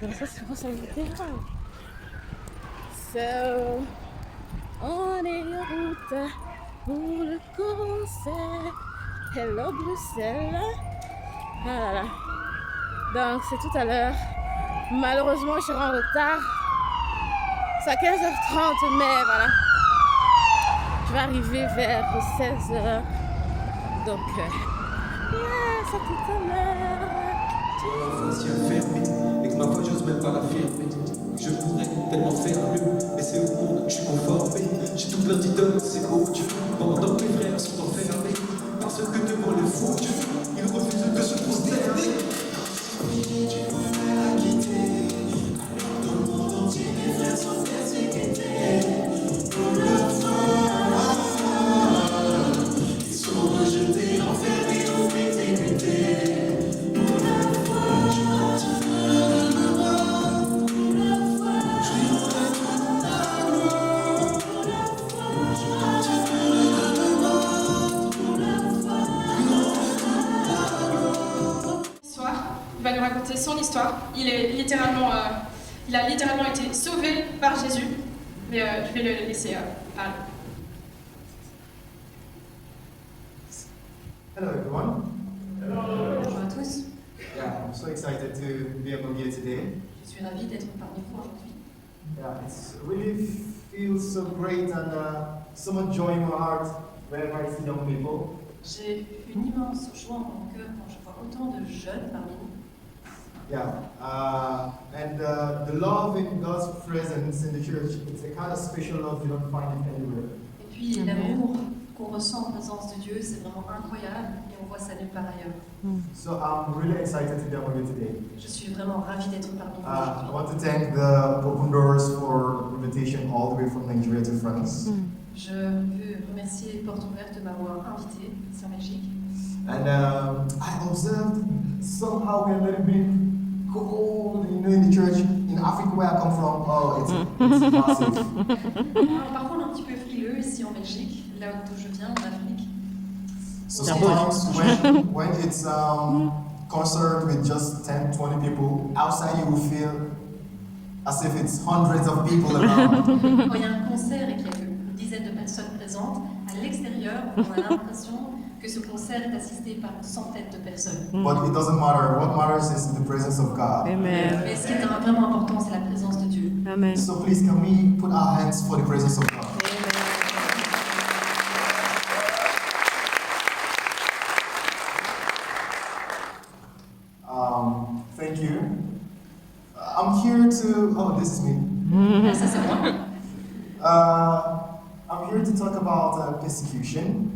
Alors ça, c'est responsabilité. So, on est en route pour le concert. Hello Bruxelles. Ah là là. Donc c'est tout à l'heure. Malheureusement, je serai en retard. C'est à 15h30, mais voilà. Je vais arriver vers 16h. Donc, c'est à tout à l'heure. Si elle fermée et que ma voix j'ose même pas la fermer. Je voudrais tellement faire mieux, mais c'est au monde que je suis conformé. J'ai tout plein d'idoles, c'est odieux. Pendant que mes frères sont enfermés, parce que devant le faux Dieu, ils refusent de se prosterner. Tu m'as quitté, dans le monde entier, mes frères sont persécutés. Pour leur foi, ils sont rejetés, enfermés ou exécutés. Il va nous raconter son histoire. Il a littéralement été sauvé par Jésus. Mais je vais le laisser parler. Hello everyone. Bonjour à tous, Yeah, I'm so excited to be among you today. je suis ravie d'être parmi vous aujourd'hui. Yeah, it really feels so great and so much joy in my heart whenever I see young people. J'ai une immense joie en mon cœur quand je vois autant de jeunes parmi nous. Yeah, and the love in God's presence in the church, it's a kind of special love you don't find it anywhere. Et puis l'amour qu'on ressent en présence de Dieu, c'est vraiment incroyable et on voit ça nulle part ailleurs. So I'm really excited to be among you today. Je suis vraiment ravie d'être parmi vous I aujourd'hui. want to thank the Open Doors for invitation all the way from Nigeria to France. Je veux remercier Porte Ouverte de m'avoir invité ici en Belgique. And I observed somehow we're a little bit cold, you know, in the church. In Africa, where I come from, oh, it's massive. Alors, parfois on est un petit peu frileux ici en Belgique, là d'où je viens, en Afrique. So sometimes when it's concert with just 10, 20 people, outside you will feel as if it's hundreds of people around. Quand il y a un concert et qu'il y a une dizaine de personnes présentes, à l'extérieur, on a l'impression que ce concert est assisté par une centaine de personnes. But it doesn't matter. What matters is the presence of God. Amen. Mais ce qui est vraiment important, c'est la présence de Dieu. Amen. So please, can we put our hands for the presence of God? Thank you. I'm here to. Oh, this is me. Ah, ça, c'est moi. I'm here to talk about persecution.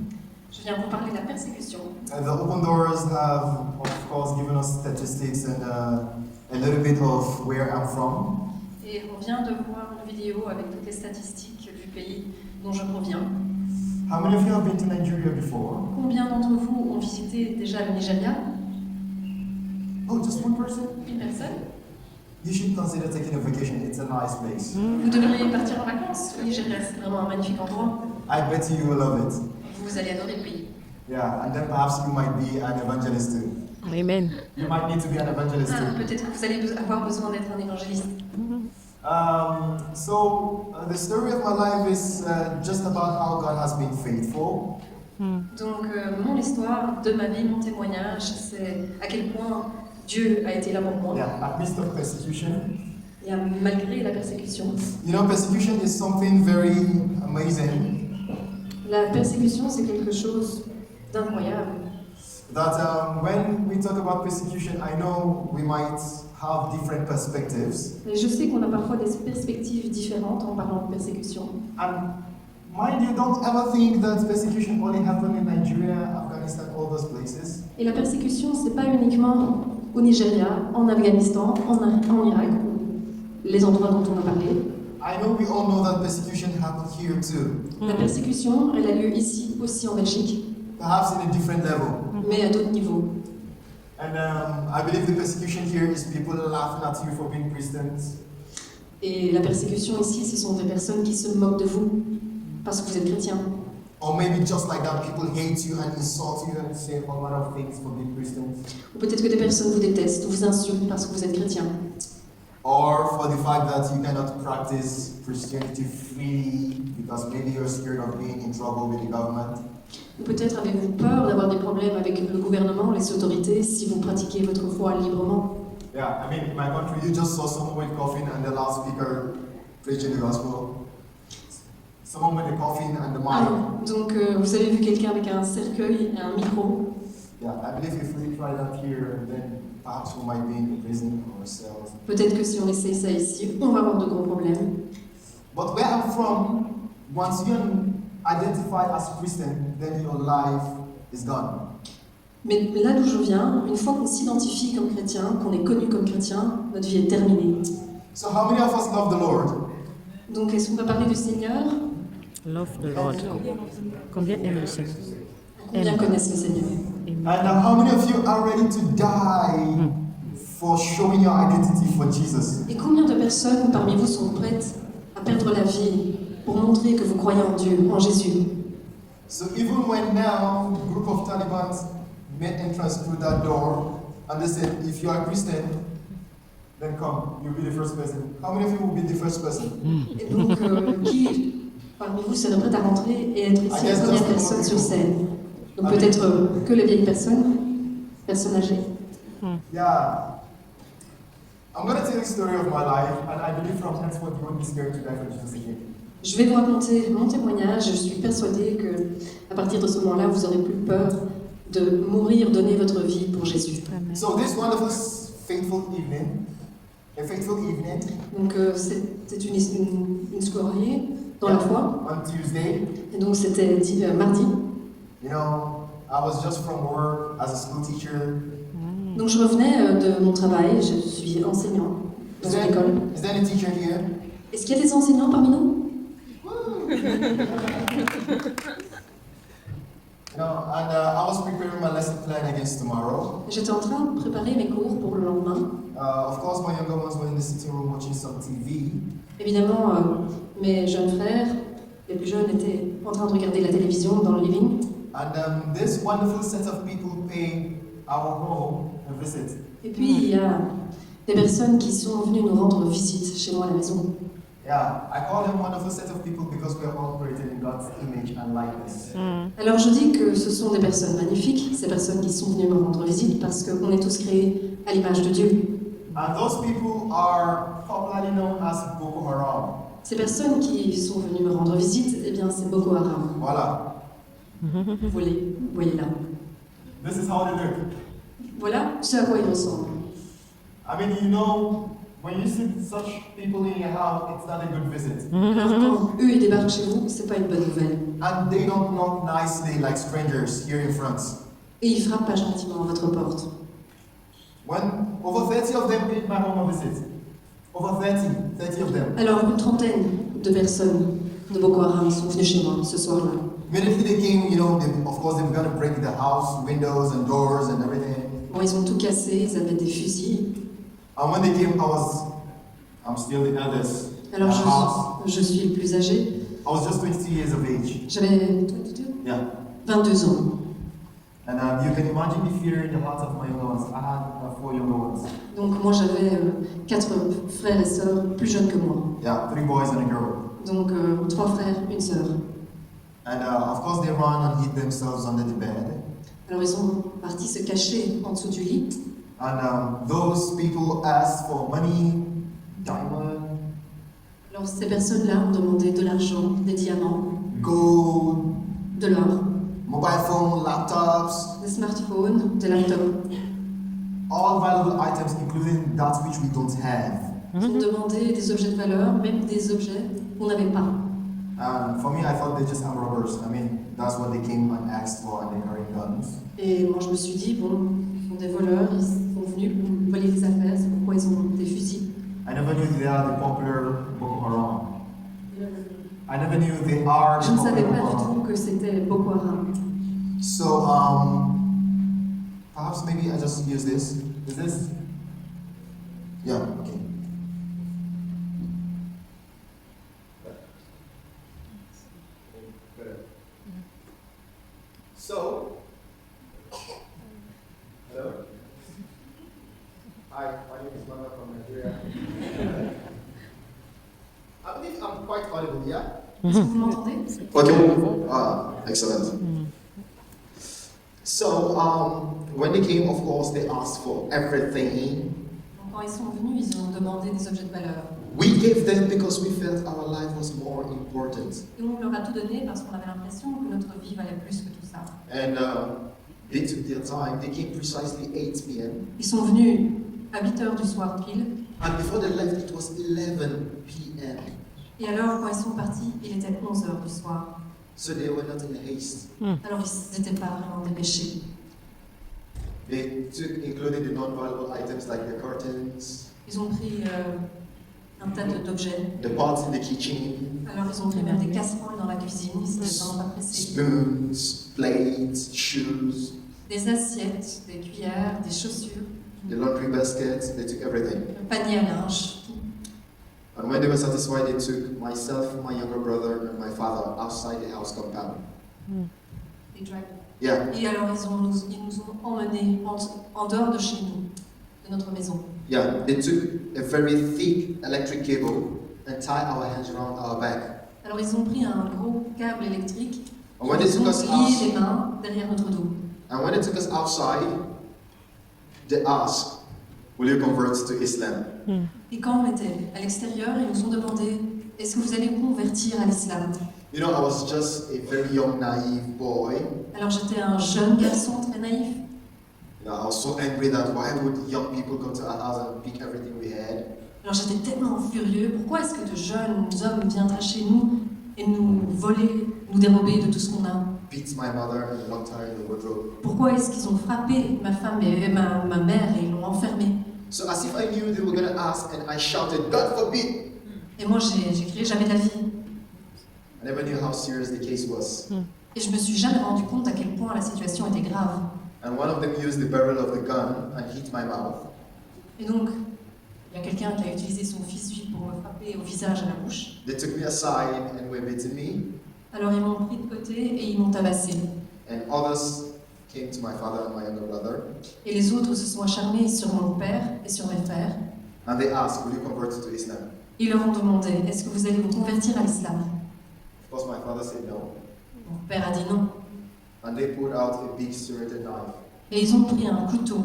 Je viens vous parler de la persécution. The Open Doors have, of course, given us statistics and a little bit of where I'm from. Et on vient de voir une vidéo avec toutes les statistiques du pays dont je proviens. How many of you have been to Nigeria before? Combien d'entre vous ont visité déjà le Nigeria? Oh, just one person? Une personne? You should consider taking a vacation. It's a nice place. Vous devriez partir en vacances au Nigeria, c'est vraiment un magnifique endroit. I bet you will love it. Vous allez adorer le pays. Yeah, and then perhaps you might be an evangelist too. Amen. You might need to be an evangelist Ah, too. peut-être que vous allez avoir besoin d'être un évangéliste. The story of my life is just about how God has been faithful. Donc, mon histoire de ma vie, mon témoignage, c'est à quel point Dieu a été là pour moi. Yeah, at midst of persecution. Et malgré la persécution. You know, persecution is something very amazing. La persécution, c'est quelque chose d'incroyable. That when we talk about persecution, I know we might have different perspectives. Et je sais qu'on a parfois des perspectives différentes en parlant de persécution. And mind you, don't ever think that persecution only happened in Nigeria, Afghanistan, all those places. Et la persécution, c'est pas uniquement au Nigeria, en Afghanistan, en Irak, les endroits dont on a parlé. I know we all know that persecution happened here too, La persécution, elle a lieu ici aussi en Belgique, perhaps in a different level. mais à d'autres niveaux. And I believe the persecution here is people laughing at you for being Christians. Et la persécution ici, ce sont des personnes qui se moquent de vous parce que vous êtes chrétien. Or maybe just like that, people hate you and insult you and say all manner of things for being Christians. Ou peut-être que des personnes vous détestent ou vous insultent parce que vous êtes chrétien. or for the fact that you cannot practice Christianity freely because maybe you're scared of being in trouble with the government. Ou peut-être avez-vous peur d'avoir des problèmes avec le gouvernement, les autorités, si vous pratiquez votre foi librement. Yeah, I mean, in my country, you just saw someone with coffin and the loudspeaker preaching the gospel. Someone with a coffin and the mic. Donc vous avez vu quelqu'un avec un cercueil et un micro. Yeah, I believe if we try that here, then perhaps we might be in prison ourselves. Peut-être que si on essaye ça ici, on va avoir de gros problèmes. But where I'm from, once you identify as Christian, then your life is gone. Mais là d'où je viens, une fois qu'on s'identifie comme chrétien, qu'on est connu comme chrétien, notre vie est terminée. So how many of us love the Lord? Donc est-ce qu'on va parler du Seigneur? Love the Lord. Combien aiment le Seigneur? Combien connaissent le Seigneur? And how many of you are ready to die for showing your identity for Jesus? Et combien de personnes parmi vous sont prêtes à perdre la vie pour montrer que vous croyez en Dieu, en Jésus? So even when now a group of Taliban made entrance through that door and they said, if you are Christian, then come, you'll be the first person. How many of you will be the first person? Et donc, qui parmi vous serait prête à rentrer et être ici la première personne sur scène? Donc peut-être que les vieilles personnes âgées. Yeah. I'm going to tell you the story of my life, and I believe from henceforth you won't be scared to die for Jesus again. Je vais vous raconter mon témoignage. Je suis persuadée que à partir de ce moment-là, vous n'aurez plus peur de mourir, donner votre vie pour Jésus. Amen. So this wonderful, faithful evening, Donc c'était une soirée dans la foi. on Tuesday, Et donc c'était mardi. you know, I was just from work as a school teacher. Donc je revenais de mon travail. Je suis enseignant dans une école. Is there any teacher here? Est-ce qu'il y a des enseignants parmi nous? You know, and I was preparing my lesson plan against tomorrow. J'étais en train de préparer mes cours pour le lendemain. Of course, my younger ones were in the sitting room watching some TV. Évidemment, mes jeunes frères, les plus jeunes, étaient en train de regarder la télévision dans le living. And this wonderful set of people paid our home a visit. Et puis, il y a des personnes qui sont venues nous rendre visite chez moi à la maison. Yeah, I call them wonderful set of people because we are all created in God's image and likeness. Alors je dis que ce sont des personnes magnifiques, ces personnes qui sont venues me rendre visite parce qu'on est tous créés à l'image de Dieu. And those people are popularly known as Boko Haram. Ces personnes qui sont venues me rendre visite, eh bien c'est Boko Haram. Voila. Vous voyez là. This is how they look. Voilà ce à quoi ils ressemblent. I mean, you know, when you see such people in your house, it's not a good visit. Alors quand eux ils débarquent chez vous, c'est pas une bonne nouvelle. And they don't knock nicely like strangers here in France. Et ils frappent pas gentiment à votre porte. When over 30 of them paid my home a visit. Over 30 of them. Alors une trentaine de personnes de Boko Haram sont venues chez moi ce soir-là. Immediately they came, you know, of course they were going to break the house, windows and doors and everything. Bon, ils ont tout cassé, ils avaient des fusils. And when they came, I'm still the eldest in Alors the house. je suis le plus âgé. I was just 22 years of age. J'avais Yeah. 22 ans. And you can imagine the fear in the hearts of my younger ones. I had 4 younger ones. Donc moi j'avais 4 frères et sœurs plus jeunes que moi. Yeah, 3 boys and a girl. Donc 3 frères, une sœur. And of course they run and hid themselves under the bed. Alors ils sont partis se cacher en dessous du lit. And those people asked for money, diamond, Alors ces personnes-là ont demandé de l'argent, des diamants, gold, de l'or, mobile phone, laptops, des smartphones, des laptops. all valuable items, including that which we don't have. Ils ont demandé des objets de valeur, même des objets qu'on n'avait pas. And for me, I thought they just armed robbers. I mean, that's what they came and asked for, and they carried guns. Et moi je me suis dit, bon, ils sont des voleurs, ils sont venus pour voler des affaires, c'est pourquoi ils ont des fusils. I never knew they are the popular Boko Haram. I never knew they are Je the ne savais popular pas Boko du Haram. tout que c'était Boko Haram. So, perhaps maybe I just use this. Is this? Yeah, okay. So, hello. Hi, my name is Mama from Nigeria. audible, yeah? Est-ce que vous m'entendez? Okay. Excellent. So, when they came, of course, they asked for everything. Donc, quand ils sont venus, ils ont demandé des objets de valeur. We gave them because we felt our life was more important. Et on leur a tout donné parce qu'on avait l'impression que notre vie valait plus que tout ça. And they took their time. They came precisely 8 p.m. Ils sont venus à 8 heures du soir pile. And before they left, it was 11 p.m. Et alors, quand ils sont partis, il était 11 heures du soir. So they were not in haste. Alors, ils n'étaient pas vraiment dépêchés. They took, including the non-valuable items like the curtains, Ils ont pris un tas d'objets. the pots in the kitchen, Alors, ils ont pris même des casseroles dans la cuisine, ils s'étaient vraiment pas pressés. spoons, plates, shoes, Des assiettes, des cuillères, des chaussures, the laundry baskets. They took everything. un panier à linge. And when they were satisfied, they took myself, my younger brother, and my father outside the house compound. Des drags. Yeah, Et alors, ils nous ont emmenés en dehors de chez nous, de notre maison. yeah. They took a very thick electric cable and tied our hands around our back. Alors, ils ont pris un gros câble électrique, And when they ils took ont us lié les out, mains derrière notre dos. and when they took us outside, they asked, "Will you convert to Islam?" Et quand on était à l'extérieur, ils nous ont demandé est-ce que vous allez vous convertir à l'islam? You know, I was just a very young, naive boy. Alors j'étais un jeune garçon très naïf. You know, I was so angry that why would young people come to our house and pick everything we had? Alors j'étais tellement furieux. Pourquoi est-ce que de jeunes hommes viendraient chez nous et nous voler, nous dérober de tout ce qu'on a? Beat my mother and locked her in the wardrobe. Pourquoi est-ce qu'ils ont frappé ma femme et ma mère et l'ont enfermée? So as if I knew they were going to ask, and I shouted, "God forbid!" Et moi j'ai crié jamais de la vie. I never knew how serious the case was. Et je me suis jamais rendu compte à quel point la situation était grave. And one of them used the barrel of the gun and hit my mouth. Et donc, il y a quelqu'un qui a utilisé son fusil pour me frapper au visage, à la bouche. They took me aside and were beating me, Alors ils m'ont pris de côté et ils m'ont tabassé. and others came to my father and my younger brother, Et les autres se sont acharnés sur mon père et sur mes frères. and they asked, "Will you convert to Islam?" Ils leur ont demandé est-ce que vous allez vous convertir à l'islam? Of course, my father said no, Mon père a dit non. and they pulled out a big serrated knife. Et ils ont pris un couteau,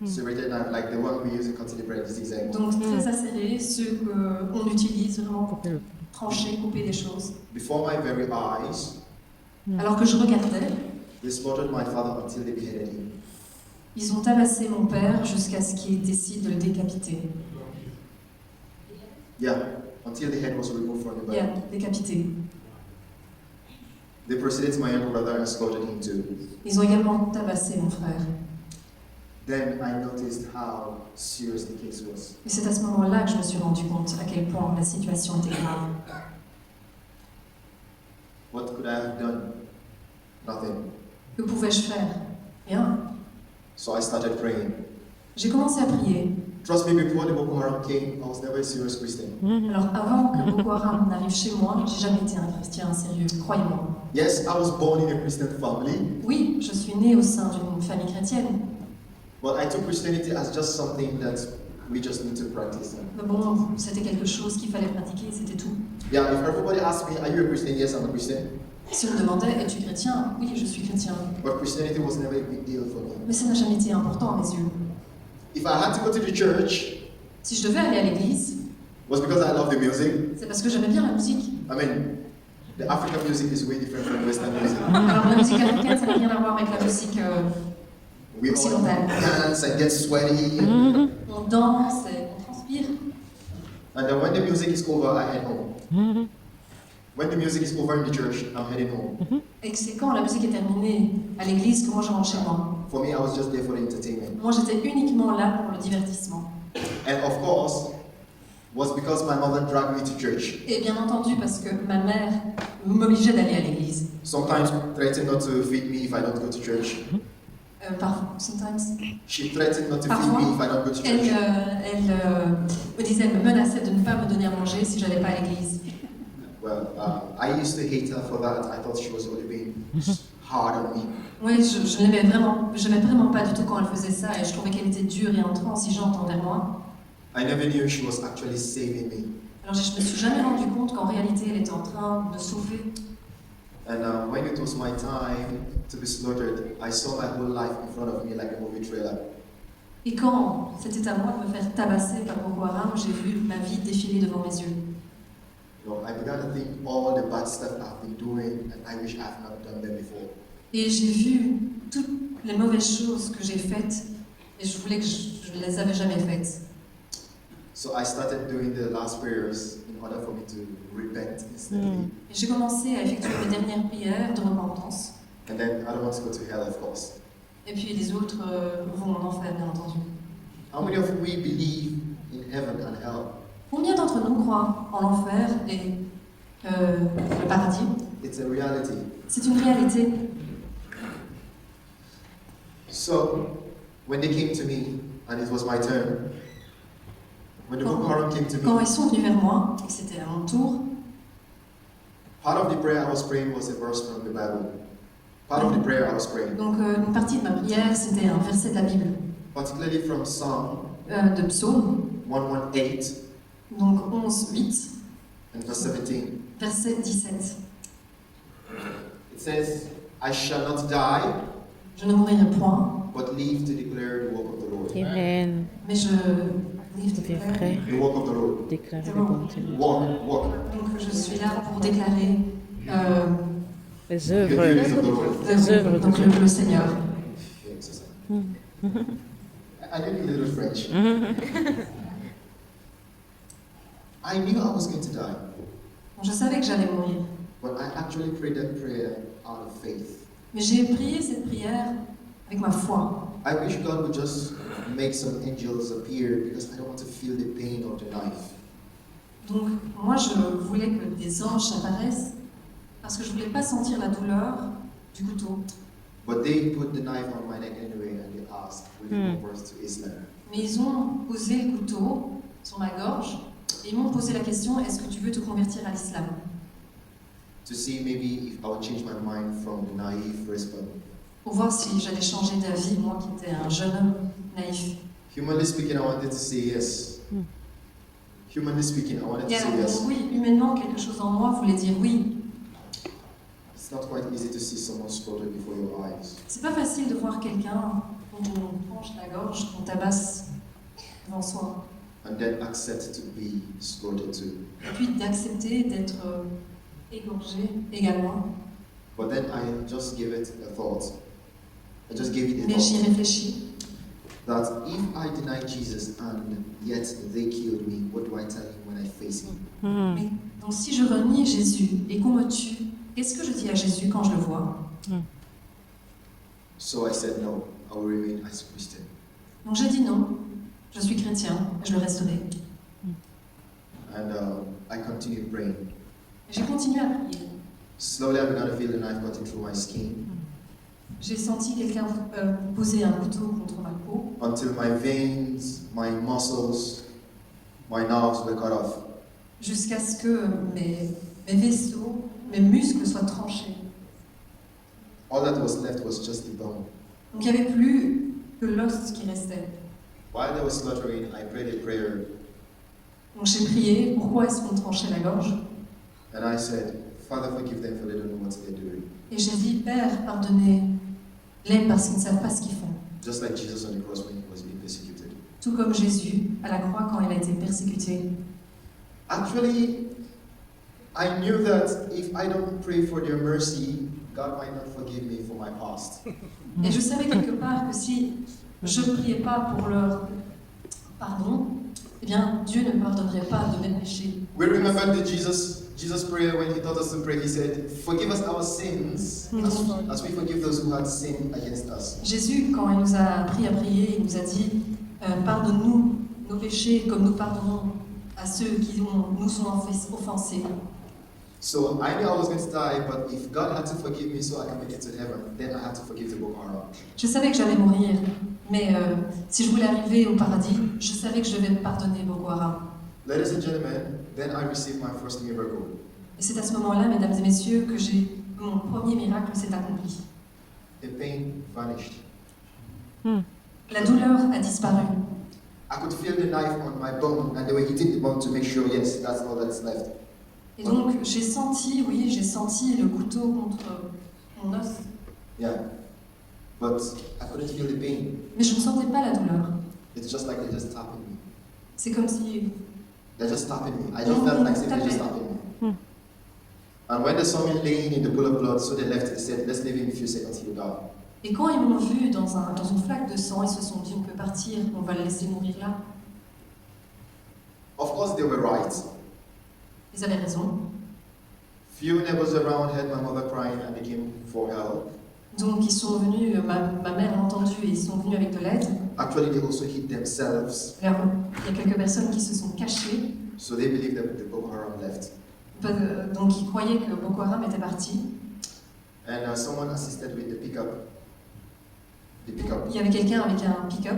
Serrated knife, like the one we use in cutting the bread, zigzag. donc très acéré, ceux qu'on utilise vraiment pour trancher, couper des choses. Before my very eyes, Alors que je regardais, they slaughtered my father until they beheaded him. ils ont tabassé mon père jusqu'à ce qu'ils décident de le décapiter. Yeah, until the head was removed from the body. Yeah, décapité. They proceeded to my younger brother and slaughtered him too. Ils ont également tabassé mon frère. Then I noticed how serious the case was. Et c'est à ce moment-là que je me suis rendu compte à quel point la situation était grave. What could I have done? Nothing. Que pouvais-je faire? Rien. So I started praying. J'ai commencé à prier. Trust me, before the Boko Haram came, I was never a serious Christian. Alors avant que Boko Haram n'arrive chez moi, j'ai jamais été un chrétien sérieux, croyez-moi. Yes, I was born in a Christian family, Oui, je suis née au sein d'une famille chrétienne. but I took Christianity as just something that we just need to practice. Mais bon, c'était quelque chose qu'il fallait pratiquer, c'était tout. Yeah, if everybody asked me, "Are you a Christian?" Yes, I'm a Christian. Si on me demandait, es-tu chrétien? Oui, je suis chrétien. But Christianity was never a big deal for me. Mais ça n'a jamais été important à mes yeux. If I had to go to the church, Si je devais aller à l'église, it was because I love the music. c'est parce que j'aimais bien la musique. I mean, the African music is way different from Western music. Alors la musique africaine, ça n'a rien à voir avec la musique We all occidentale. dance and get sweaty. On danse et on transpire. And then when the music is over, I head home. When the music is over in the church, I'm heading home. Et que c'est quand la musique est terminée à l'église que moi je rentre chez moi. For me, I was just there for the entertainment. Moi j'étais uniquement là pour le divertissement. And of course, was because my mother dragged me to church. Et bien entendu parce que ma mère m'obligeait d'aller à l'église. Sometimes threatened not to feed me if I don't go to church. Sometimes. She threatened not to feed Parfois, me if I don't go to Elle, church. me disait, elle me menaçait de ne pas me donner à manger si j'allais pas à l'église. Well, I used to hate her for that. I thought she was only being hard on me. Oui, je l'aimais vraiment pas du tout quand elle faisait ça et je trouvais qu'elle était dure et intransigeante envers moi. I never knew she was actually saving me. Alors je me suis jamais rendu compte qu'en réalité elle était en train de sauver. And when it was my time to be slaughtered, I saw my whole life in front of me like a movie trailer. Et quand c'était à moi de me faire tabasser par Boko Haram, j'ai vu ma vie défiler devant mes yeux. You know, I began to think all the bad stuff I've been doing, and I wish I've not done them before. Et j'ai vu toutes les mauvaises choses que j'ai faites et je voulais que je ne les avais jamais faites. So I started doing the last prayers in order for me to repent instantly. Et j'ai commencé à effectuer mes dernières prières de repentance. And then I don't want to go to hell, of course. Et puis les autres vont en enfer, bien entendu. How many of we believe in heaven and hell? Combien d'entre nous croient en l'enfer et le paradis? It's a reality. C'est une réalité. So when they came to me and it was my turn, when the Boko Haram came to Quand me, ils sont venus vers moi et que c'était à mon tour, part of the prayer I was praying was a verse from the Bible. Part of the prayer I was praying, donc une partie de ma prière, c'était un verset de la Bible, particularly from Psalm de Psaume, 118 donc 11, 8, and verse 17. verset 17. It says, I shall not die, Je ne mourirai point, but live to declare the work of the Lord. Amen. mais je livre de Tes prière. frères The work of the Lord. déclarent la bonté. Walk. Donc je suis là pour déclarer Les The œuvres. dealings of the Lord. Les œuvres de donc Dieu. le Seigneur. Yeah, it's just- I did a little French. I knew I was going to die, Bon, je savais que j'allais mourir, but I actually prayed that prayer out of faith. mais j'ai prié cette prière avec ma foi. I wish God would just make some angels appear because I don't want to feel the pain of the knife. Donc moi je voulais que des anges apparaissent parce que je voulais pas sentir la douleur du couteau. But they put the knife on my neck anyway and they asked, will you convert to Islam? Mais ils ont posé le couteau sur ma gorge et ils m'ont posé la question, est-ce que tu veux te convertir à l'islam? To see maybe if I would change my mind from the naive response. Pour voir si j'allais changer d'avis, moi qui étais un jeune homme naïf. Humanly speaking, I wanted to say yes. Humanly speaking, I wanted to Et alors, say yes. oui, humainement, quelque chose en moi voulait dire oui. It's not quite easy to see someone slaughtered before your eyes. C'est pas facile de voir quelqu'un dont on penche la gorge, qu'on tabasse devant soi. And then accept to be slaughtered too. Et puis d'accepter d'être égorgé également. But then I just gave it a thought. I just gave it a Mais j'y thought réfléchis. that if I deny Jesus and yet they killed me, what do I tell him when I face him? Mais, donc si je renie Jésus et qu'on me tue, qu'est-ce que je dis à Jésus quand je le vois? So I said no, I will remain as a Christian. Donc j'ai dit non, je suis chrétien et je le resterai. And I continued praying. Et j'ai continué à prier. Slowly I began to feel the knife cutting through my skin J'ai senti quelqu'un poser un couteau contre ma peau until my veins, my muscles, my nerves were cut off. jusqu'à ce que mes vaisseaux, mes muscles soient tranchés. All that was left was just the bone. Donc il n'y avait plus que l'os qui restait. While they were slaughtering, I prayed a prayer Donc j'ai prié, pourquoi est-ce qu'on me tranchait la gorge? and I said, Father, forgive them for they don't know what they're doing. Et j'ai dit, Père, pardonnez-les parce qu'ils ne savent pas ce qu'ils font. Just like Jesus on the cross when he was being persecuted. Tout comme Jésus à la croix quand il a été persécuté. Actually, I knew that if I don't pray for their mercy, God might not forgive me for my past. Et je savais quelque part que si je ne priais pas pour leur pardon, eh bien Dieu ne me pardonnerait pas de mes péchés. We remember the Jesus prayer when he taught us to pray. He said, forgive us our sins as we forgive those who had sinned against us. Jésus, quand il nous a appris à prier, il nous a dit pardonne-nous nos péchés comme nous pardonnons à ceux qui nous ont offensés. So I knew I was going to die, but if God had to forgive me so I can make it to heaven, then I had to forgive the Boko Haram. Je savais que j'allais mourir, mais si je voulais arriver au paradis, je savais que je devais me pardonner Boko Haram. Ladies and gentlemen, then I received my first miracle. Et c'est à ce moment-là, mesdames et messieurs, que mon premier miracle s'est accompli. The pain vanished. La douleur a disparu. I could feel the knife on my bone, and they were hitting the bone to make sure, yes, that's all that's left. Et donc j'ai senti le couteau contre mon os, Yeah. But I couldn't feel the pain. mais je ne sentais pas la douleur. It's just like they're just tapping me. C'est comme si They're just tapping me. I just felt like they're just tapping me. And when they saw me laying in the pool of blood, so they left, they said, let's leave him a few seconds, he'll die. Et quand ils m'ont vu dans une flaque de sang, ils se sont dit on peut partir, on va le laisser mourir là. Of course, they were right. Ils avaient raison. Few neighbors around heard my mother crying and they came for help. Donc ils sont venus, ma mère a entendu et ils sont venus avec de l'aide. Actually, they also hid themselves, Alors, il y a quelques personnes qui se sont cachées, so they believed that the Boko Haram left. donc ils croyaient que Boko Haram était parti. And someone assisted with the pickup. The pickup. Il y avait quelqu'un avec un pick-up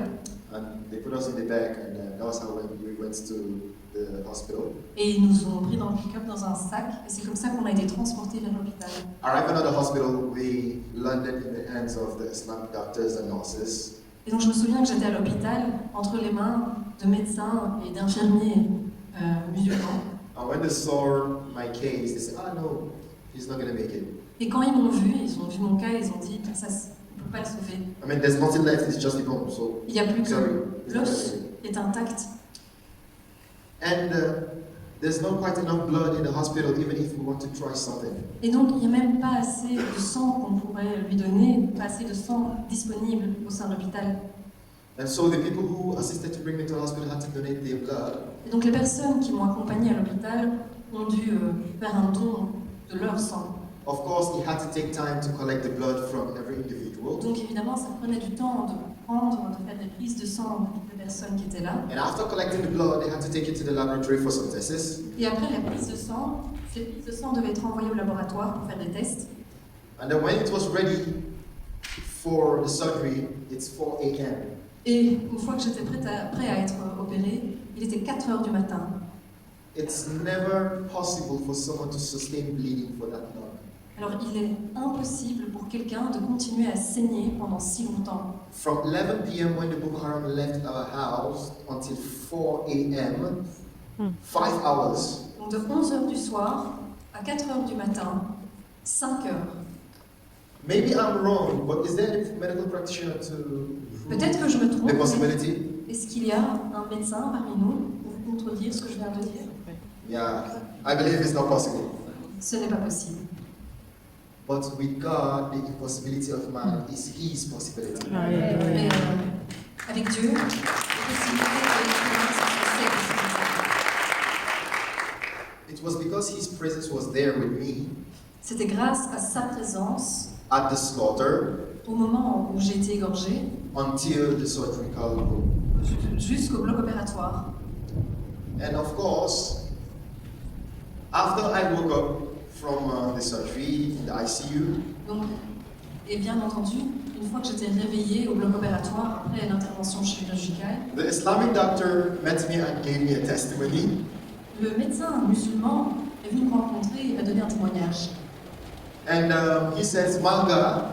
And they put us in the back, and that was how we went to the hospital. et ils nous ont pris dans le pick-up dans un sac et c'est comme ça qu'on a été transportés vers l'hôpital. Arriving at the hospital, we landed in the hands of the Islamic doctors and nurses. Et donc je me souviens que j'étais à l'hôpital entre les mains de médecins et d'infirmiers musulmans. And when they saw my case, they said, "Ah no, he's not gonna make it." Et quand ils m'ont vu, ils ont vu mon cas, ils ont dit ça, on ne peut pas le sauver. I mean, there's nothing left; it's just the bone. So Il n'y a plus sorry, que it's not l'os gonna est intact. make it. And there's not quite enough blood in the hospital, even if we want to try something. Et donc il n'y a même pas assez de sang qu'on pourrait lui donner, pas assez de sang disponible au sein de l'hôpital. And so the people who assisted to bring me to the hospital had to donate their blood. Et donc les personnes qui m'ont accompagné à l'hôpital ont dû faire un don de leur sang. Of course, he had to take time to collect the blood from every individual. Donc évidemment, ça prenait du temps de faire des prises de sang de toutes les personnes qui étaient là. And after collecting the blood, they had to take it to the laboratory for some tests. Et après la prise de sang, ces prises de sang devaient être envoyées au laboratoire pour faire des tests. And then when it was ready for the surgery, it's 4 a.m. Et une fois que j'étais prêt à être opérée, il était 4 heures du matin. It's never possible for someone to sustain bleeding for that long. Alors il est impossible pour quelqu'un de continuer à saigner pendant si longtemps. From 11 p.m. when the Boko Haram left our house until 4 a.m., 5 hours. Donc de 11 heures du soir à 4 heures du matin, 5 heures. Maybe I'm wrong, but is there a medical practitioner to Peut-être que je me trompe, the mais possibility? est-ce qu'il y a un médecin parmi nous pour contredire ce que je viens de dire? Yeah, I believe it's not possible. Ce n'est pas possible. But with God, the impossibility of man is His possibility. Mais avec Dieu, les possibilités de l'humain sont ses possibilités. It was because His presence was there with me C'était grâce à sa présence at the slaughter au moment où j'ai été égorgée until the surgical room. jusqu'au bloc opératoire. And of course, after I woke up from the surgery in the ICU, Donc, et bien entendu, une fois que j'étais réveillée au bloc opératoire après l'intervention chirurgicale, the Islamic doctor met me and gave me a testimony. le médecin musulman est venu me rencontrer et m'a donné un témoignage. And he says, Manga,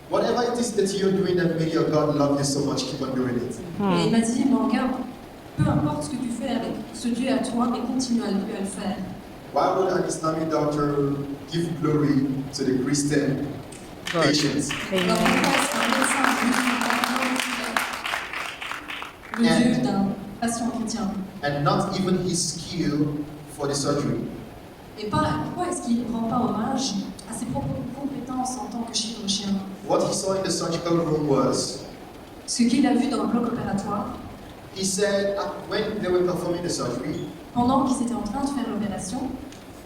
whatever it is that you're doing that made your God love you so much, keep on doing it. Et il m'a dit, Manga, peu importe ce que tu fais avec ce Dieu à toi, mais continue à le faire. Why would an Islamic doctor give glory to the Christian patients? Alors pourquoi est-ce qu'un médecin musulman le Dieu d'un patient chrétien? And not even his skill for the surgery. Et pourquoi est-ce qu'il ne rend pas hommage à ses propres compétences en tant que chirurgien? What he saw in the surgical room was, Ce qu'il a vu dans le bloc opératoire, he said, when they were performing the surgery, pendant qu'ils étaient en train de faire l'opération,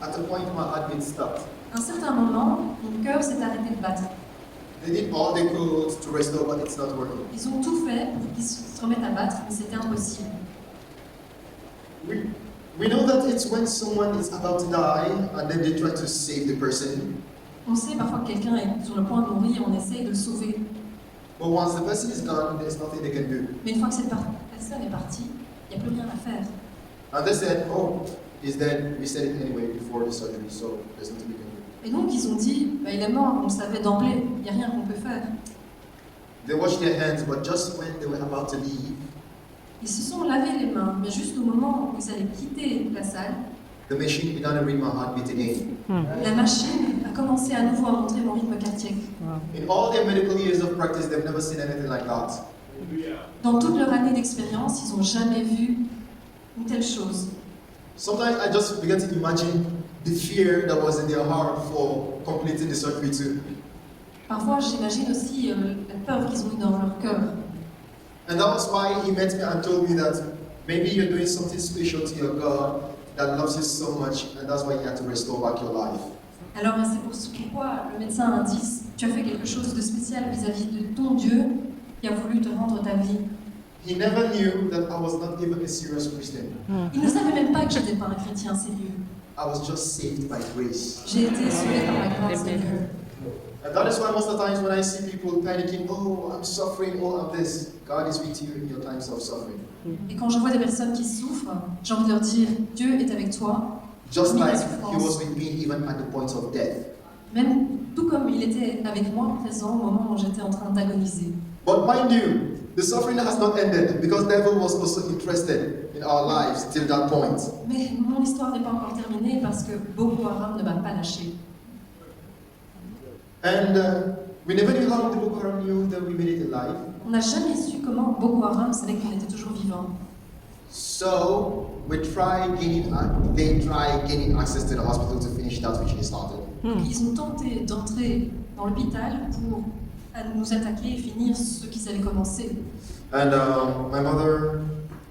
at a point my heartbeat stopped. à un certain moment, mon cœur s'est arrêté de battre. They did all they could to restore, but it's not working. Ils ont tout fait pour qu'ils se remettent à battre, mais c'était impossible. We know that it's when someone is about to die and then they try to save the person. On sait parfois que quelqu'un est sur le point de mourir, on essaye de le sauver. But once the person is gone, there's nothing they can do. Mais une fois que cette personne est partie, il n'y a plus rien à faire. And they said, oh, he's dead. We said it anyway before the surgery, so there's nothing we can do. Et donc ils ont dit, bah, il est mort, on le savait d'emblée, il n'y a rien qu'on peut faire. They washed their hands, but just when they were about to leave, Ils se sont lavés les mains, mais juste au moment où ils allaient quitter la salle, the machine began to read my heartbeat again. la machine a commencé à nouveau à montrer mon rythme cardiaque. In all their medical years of practice, they've never seen anything like that. Dans toute leur année d'expérience, ils n'ont jamais vu une telle chose. Sometimes I just began to imagine the fear that was in their heart for completing the surgery too. Parfois, j'imagine aussi la peur qu'ils ont eue dans leur cœur. And that was why he met me and told me that maybe you're doing something special to your God that loves you so much, and that's why he had to restore back your life. Alors, c'est pourquoi le médecin a dit tu as fait quelque chose de spécial vis-à-vis de ton Dieu qui a voulu te rendre ta vie. He never knew that I was not even a serious Christian. Il ne savait même pas que j'étais pas un chrétien sérieux. I was just saved by grace. J'ai été sauvé par la grâce de Dieu. And that is why most of the times when I see people panicking, oh, I'm suffering, oh, I'm this, God is with you in your times of suffering. Et quand je vois des personnes qui souffrent, j'ai envie de leur dire Dieu est avec toi. Just Parmi like la he souffrance. was with me even at the point of death. Même tout comme il était avec moi présent au moment où j'étais en train d'agoniser. But mind you, the suffering has not ended because devil was also interested in our lives till that point. Mais mon histoire n'est pas encore terminée parce que Boko Haram ne m'a pas lâché. And we never knew how the Boko Haram knew that we made it alive. On n'a jamais su comment Boko Haram savait qu'on était toujours vivants. So they try gaining access to the hospital to finish that which they started. Ils ont tenté d'entrer dans l'hôpital pour nous attaquer et finir ce qu'ils avaient commencé. And my mother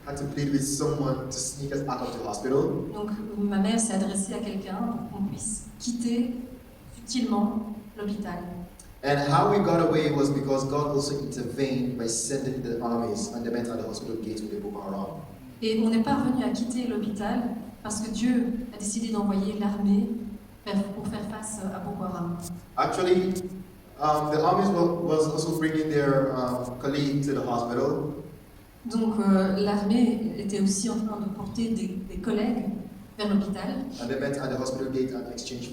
had to plead with someone to sneak us out of the hospital. Donc ma mère s'est adressée à quelqu'un pour qu'on puisse quitter subtilement l'hôpital. And how we got away was because God also intervened by sending the armies and they met at the hospital gate with the Boko Haram. Et on n'est pas revenu à quitter l'hôpital parce que Dieu a décidé d'envoyer l'armée pour faire face à Boko Haram. Actually, the armies was also bringing their colleague to the hospital. Donc l'armée était aussi en train de porter des collègues vers l'hôpital. And they met at the hospital gate and exchanged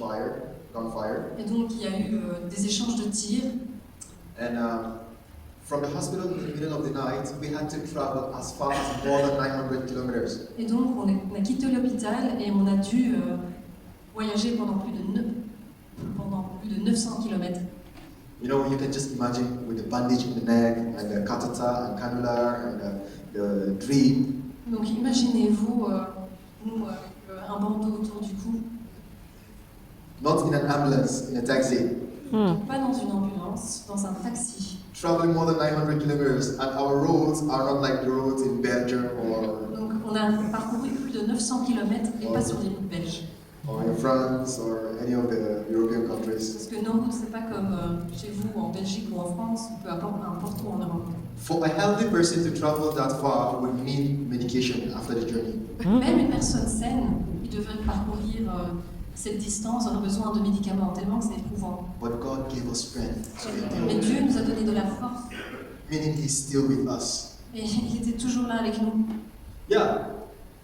gunfire. Et donc il y a eu des échanges de tirs. And from the hospital in the middle of the night, we had to travel as far as more than 900 kilometers. Et donc on a quitté l'hôpital et on a dû voyager pendant plus de 900 km. You know, you can just imagine with the bandage in the neck and the catheter and cannula and the drip. Donc imaginez-vous nous avec un bandeau autour du cou, Not in an ambulance, in a taxi. pas dans une ambulance, dans un taxi. Traveling more than 900 kilometers, and our roads are not like the roads in Belgium Donc on a parcouru plus de 900 km et pas sur des routes belges. or in France or any of the European countries. Parce que nos routes, c'est pas comme chez vous en Belgique ou en France, ou peu importe où en Europe. For a healthy person to travel that far would need medication after the journey. Même une personne saine, il devrait parcourir cette distance, aurait besoin de médicaments, tellement que c'est éprouvant. But God gave us strength to Mais endure, Dieu nous a donné de la force, meaning He's still with us. et il était toujours là avec nous. Yeah,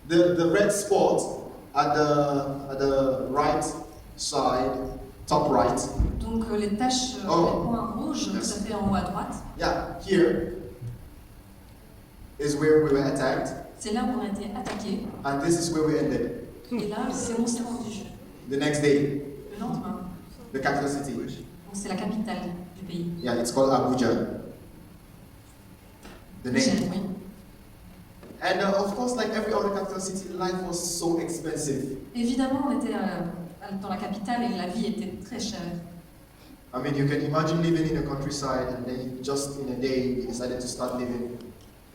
the red spot at the right side, top right. Donc les taches, les points rouges, Merci. ça fait en haut à droite, Yeah, here is where we were attacked, c'est là où on a été attaqué, and this is where we ended. et là, c'est où on s'est rendu. The next day, Le lendemain, the capital city. donc c'est la capitale du pays. Yeah, it's called Abuja. The Niger, name. oui. And of course, like every other capital city, life was so expensive. Évidemment, on était dans la capitale et la vie était très chère. I mean, you can imagine living in the countryside and then just in a day, you decided to start living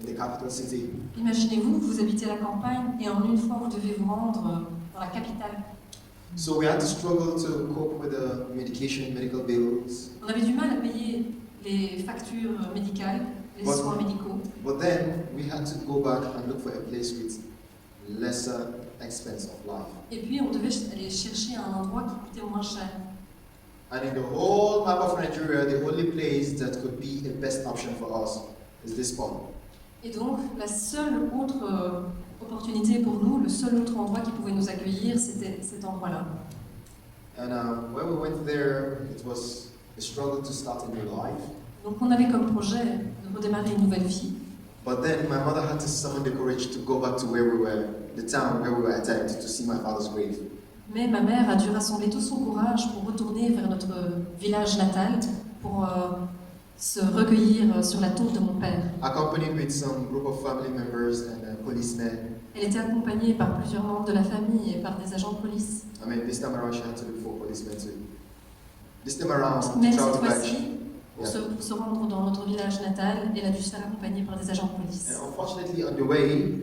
in the capital city. Imaginez-vous, vous habitez à la campagne et en une fois, vous devez vous rendre dans la capitale. So we had to struggle to cope with the medical bills. On avait du mal à payer les factures médicales, les Ouais. soins médicaux. But then we had to go back and look for a place with lesser expense of life. Et puis, on devait aller chercher un endroit qui coûtait moins cher. And in the whole map of Nigeria, the only place that could be the best option for us is this spot. Et donc, la seule autre opportunité pour nous, le seul autre endroit qui pouvait nous accueillir, c'était cet endroit-là. And when we went there, it was a struggle to start a new life. Donc, on avait comme projet de redémarrer une nouvelle vie. But then my mother had to summon the courage to go back to where we were, the town where we were attacked, to see my father's grave. Mais ma mère a dû rassembler tout son courage pour retourner vers notre village natal, pour se recueillir sur la tombe de mon père. Accompanied with some group of family members and policemen. Elle était accompagnée par plusieurs membres de la famille et par des agents de police. I mean, this time around she had to look for policemen too. This time around, Mais to cette travel back. fois-ci, pour se rendre dans notre village natal, elle a dû se faire accompagner par des agents de police. And unfortunately, on the way,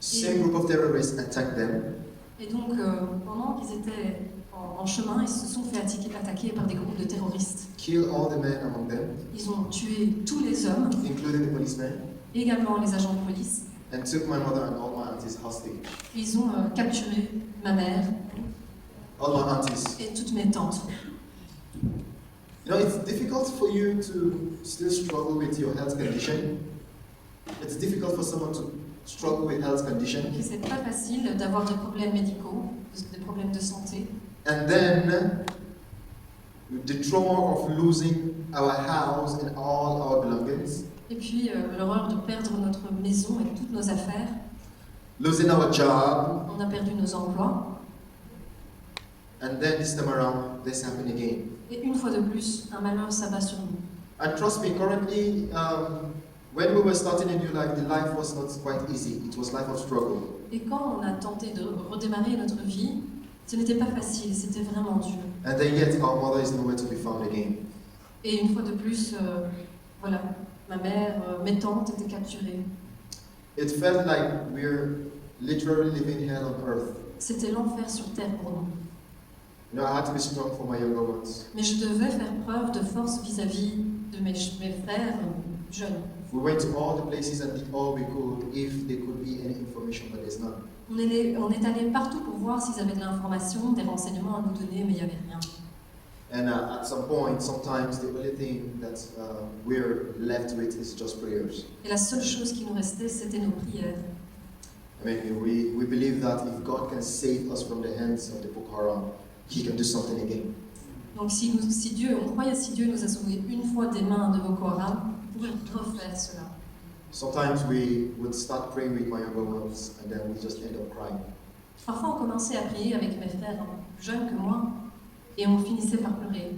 same group of terrorists attacked them. Et donc, pendant qu'ils étaient en chemin, ils se sont fait attaquer par des groupes de terroristes. Killed all the men among them, Ils ont tué tous les hommes, including the policemen, également les agents de police. and took my mother and all my aunties hostage. Ils ont capturé ma mère All my aunties. et toutes mes tantes. You know, it's difficult for you to still struggle with your health condition. It's difficult for someone to struggle with health condition. Et c'est pas facile d'avoir des problèmes médicaux, des problèmes de santé. And then the trauma of losing our house and all our belongings, Et puis l'horreur de perdre notre maison et toutes nos affaires. losing our job, On a perdu nos emplois. and then this time around, this happened again. Et une fois de plus, un malheur s'abat sur nous. And trust me, currently, when we were starting a new life, the life was not quite easy. It was life of struggle. Et quand on a tenté de redémarrer notre vie, ce n'était pas facile, c'était vraiment dur. And then yet, our mother is nowhere to be found again. Et une fois de plus, voilà, ma mère, mes tantes étaient capturées. It felt like we're literally living hell on earth. C'était l'enfer sur terre pour nous. You know, I had to be strong for my younger ones. Mais je devais faire preuve de force vis-à-vis de mes frères jeunes. We went to all the places and did all we could if there could be any information, but there's none. On est allé partout pour voir s'ils avaient de l'information, des renseignements à nous donner, mais il n'y avait rien. And at some point, sometimes the only thing that we're left with is just prayers. Et la seule chose qui nous restait, c'était nos prières. I mean, we believe that if God can save us from the hands of the Boko Haram, He can do something again. Donc on croyait si Dieu nous a sauvés une fois des mains de Boko Haram, il pourrait refaire cela. Sometimes we would start praying with my younger ones, and then we just end up crying. Parfois, on commençait à prier avec mes frères plus jeunes que moi, et on finissait par pleurer.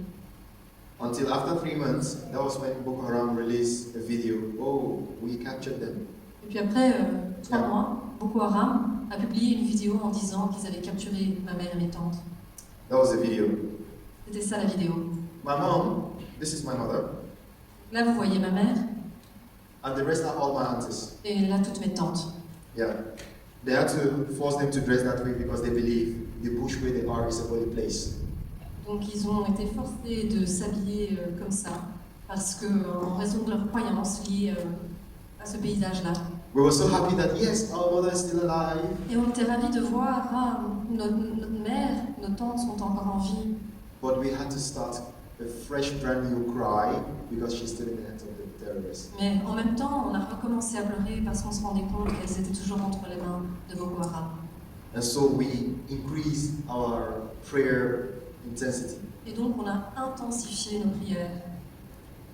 Until after 3 months, that was when Boko Haram released a video. Oh, we captured them. Et puis après 3 mois, Boko Haram a publié une vidéo en disant qu'ils avaient capturé ma mère et mes tantes. That was the video. C'était ça la vidéo. My mom, this is my mother, Là, vous voyez ma mère, and the rest are all my aunties. et là, toutes mes tantes. Yeah. They had to force them to dress that way because they believe the bush where they are is a holy place. Donc ils ont été forcés de s'habiller comme ça, parce que en raison de leurs croyances liées à ce paysage-là. We were so happy that yes, our mother is still alive. Et on était ravis de voir, notre mère, nos tantes sont encore en vie. But we had to start a fresh, brand new cry because she's still in the hands of the terrorists. Mais en même temps, on a recommencé à pleurer parce qu'on se rendait compte qu'elles étaient toujours entre les mains de Boko Haram. And so we increased our prayer intensity. Et donc on a intensifié nos prières.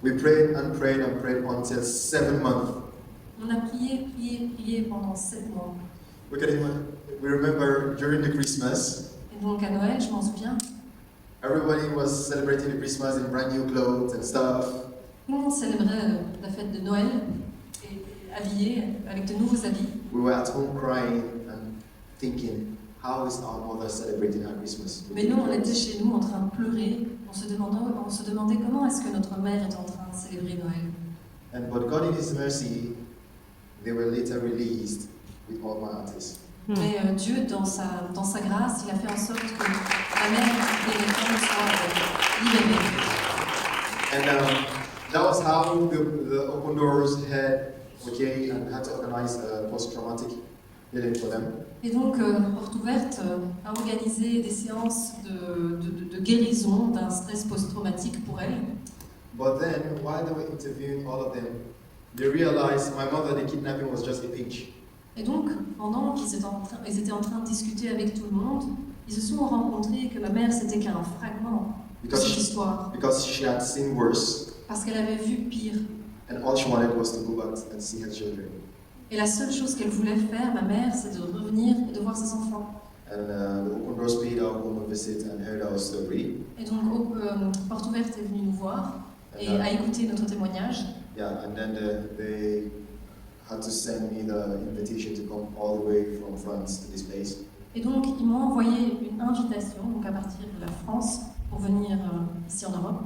We prayed and prayed and prayed until 7 months. On a prié pendant 7 mois. We remember during the Christmas, Et donc à Noël, je m'en souviens, everybody was celebrating the Christmas in brand new clothes and stuff. tout le monde célébrait la fête de Noël, et habillé avec de nouveaux habits. We were at home crying and thinking, how is our mother celebrating her Christmas? Mais nous, on était chez nous en train de pleurer. On se demandait comment est-ce que notre mère est en train de célébrer Noël. But God in His mercy, they were later released with all my aunties. Mais Dieu, dans sa grâce, il a fait en sorte que ma mère et mes tantes soient libérées. And that was how the Open Doors had to organize a post-traumatic healing for them. Et donc, Porte Ouverte a organisé des séances de guérison d'un stress post-traumatique pour elles. But then, while they were interviewing all of them, they realized my mother, the kidnapping was just a pinch. Et donc, pendant qu'ils étaient en train de discuter avec tout le monde, ils se sont rencontrés que ma mère, c'était qu'un fragment de cette histoire. Because she had seen worse. Parce qu'elle avait vu pire. And all she wanted was to go back and see her children. Et la seule chose qu'elle voulait faire, ma mère, c'est de revenir et de voir ses enfants. And the Open Doors paid our home a visit and heard our story. Et donc, Porte Ouverte est venue nous voir et And, a écouté notre témoignage. yeah, and then they had to send me the invitation to come all the way from France to this place. Et donc, ils m'ont envoyé une invitation, donc à partir de la France, pour venir ici en Europe.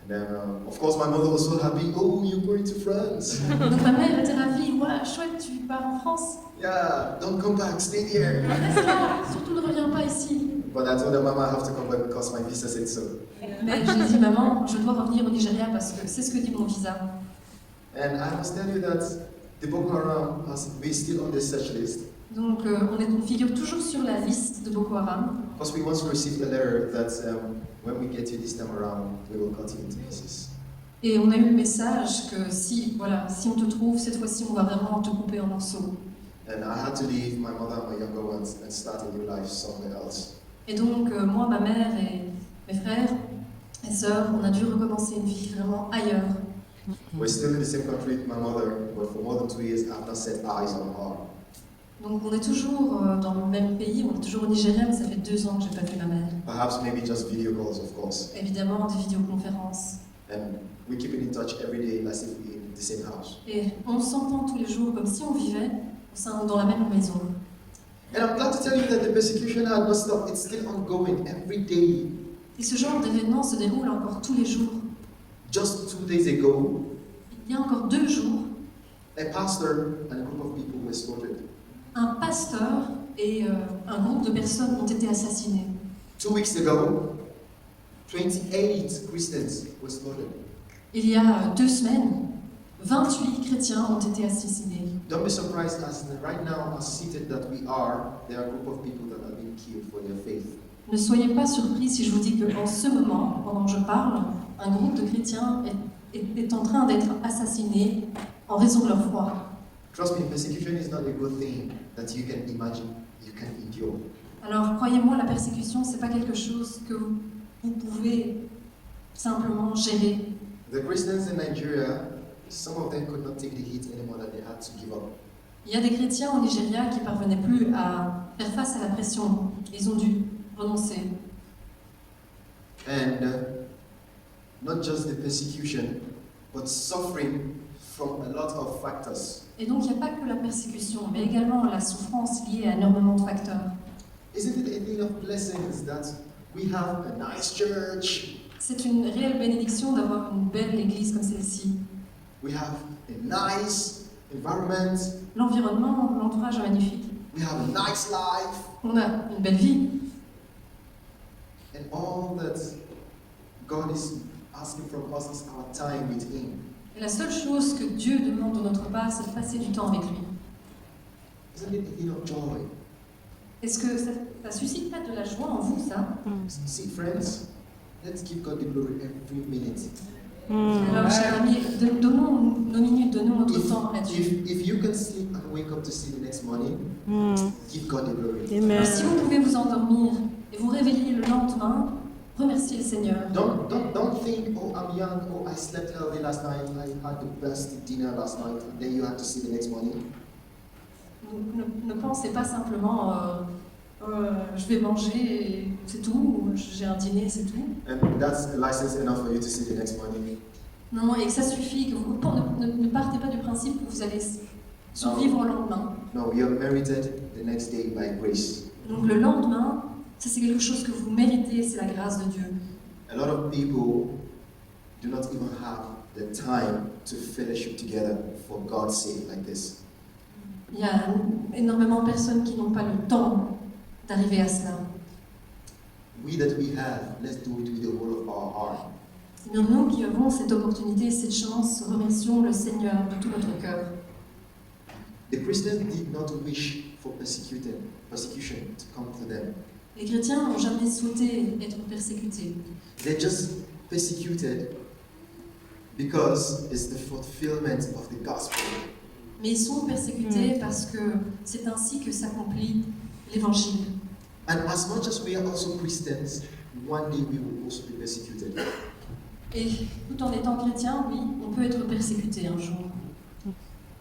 And then, of course, my mother was so happy. Oh, you're going to France? Donc ma mère était ravie. Ouais, chouette, tu pars en France. Yeah, don't come back, stay here. Reste là, surtout ne reviens pas ici. But I told her, Mama, I have to come back because my visa said so. Mais j'ai dit, maman, je dois revenir au Nigeria parce que c'est ce que dit mon visa. And I must tell you that the Boko Haram we're still on the search list Donc on figure toujours sur la liste de Boko Haram. because we once received a letter that when we get you this time around, we will cut you into pieces. Et on a eu le message que si on te trouve, cette fois-ci, on va vraiment te couper en morceaux. And I had to leave my mother and my younger ones and start a new life somewhere else. Et donc moi, ma mère et mes frères et sœurs, on a dû recommencer une vie vraiment ailleurs. We're still in the same country with my mother, but for more than 2 years, I've not set eyes on her. Donc on est toujours dans le même pays, on est toujours au Nigeria, mais ça fait 2 ans que j'ai pas vu ma mère. Perhaps maybe just video calls, of course. Évidemment, des vidéoconférences. And we keep in touch every day as if we're in the same house. Et on s'entend tous les jours comme si on vivait dans la même maison. And I'm glad to tell you that the persecution had not stopped. It's still ongoing every day. Et ce genre d'événement se déroule encore tous les jours. Just 2 days ago, Il y a encore 2 jours, a pastor and a group of people were slaughtered. un pasteur et un groupe de personnes ont été assassinés. 2 weeks ago, 28 Christians were slaughtered. Il y a 2 semaines, 28 chrétiens ont été assassinés. Don't be surprised as right now, as seated that we are, there are a group of people that are being killed for their faith. Ne soyez pas surpris si je vous dis qu'en ce moment, pendant que je parle, un groupe de chrétiens est en train d'être assassiné en raison de leur foi. Trust me, persecution is not a good thing that you can imagine, you can endure. Alors croyez-moi, la persécution, c'est pas quelque chose que vous pouvez simplement gérer. The Christians in Nigeria, some of them could not take the heat anymore, that they had to give up. Il y a des chrétiens au Nigeria qui ne parvenaient plus à faire face à la pression. Ils ont dû renoncer. And not just the persecution, but suffering from a lot of factors. Et donc il n'y a pas que la persécution, mais également la souffrance liée à énormément de facteurs. Isn't it a thing of blessings that we have a nice church, C'est une réelle bénédiction d'avoir une belle église comme celle-ci. we have a nice environment, L'environnement, l'entourage est magnifique. we have a nice life, On a une belle vie. and all that God is asking from us is our time with Him. Et la seule chose que Dieu demande de notre part, c'est de passer du temps avec lui. Isn't it a thing of joy? Est-ce que ça suscite pas de la joie en vous, ça? See, friends, let's give God the glory every minute. Alors, chers amis, donnons nos minutes, donnons notre temps à Dieu. If you can sleep and wake up to see the next morning, give God the glory. Alors, si vous pouvez vous endormir et vous réveiller le lendemain, remerciez le Seigneur. Don't think, oh, I'm young, oh, I slept healthy last night, I had the best dinner last night, and then you have to see the next morning. Ne pensez pas simplement je vais manger et c'est tout, ou j'ai un dîner, c'est tout. And that's a license enough for you to see the next morning. Non, et que ça suffit, que vous ne partez pas du principe que vous allez survivre au lendemain. No, we are merited the next day by grace. Donc le lendemain, ça c'est quelque chose que vous méritez, c'est la grâce de Dieu. A lot of people do not even have the time to fellowship together for God's sake like this. Il y a énormément de personnes qui n'ont pas le temps d'arriver à cela. We that we have, let's do it with the whole of our heart. Eh bien, nous qui avons cette opportunité, cette chance, remercions le Seigneur de tout notre cœur. The Christians did not wish for persecution to come to them. Les chrétiens n'ont jamais souhaité être persécutés. They're just persecuted because it's the fulfillment of the gospel. Mais ils sont persécutés parce que c'est ainsi que s'accomplit l'Évangile. And as much as we are also Christians, one day we will also be persecuted. Et tout en étant chrétien, oui, on peut être persécuté un jour.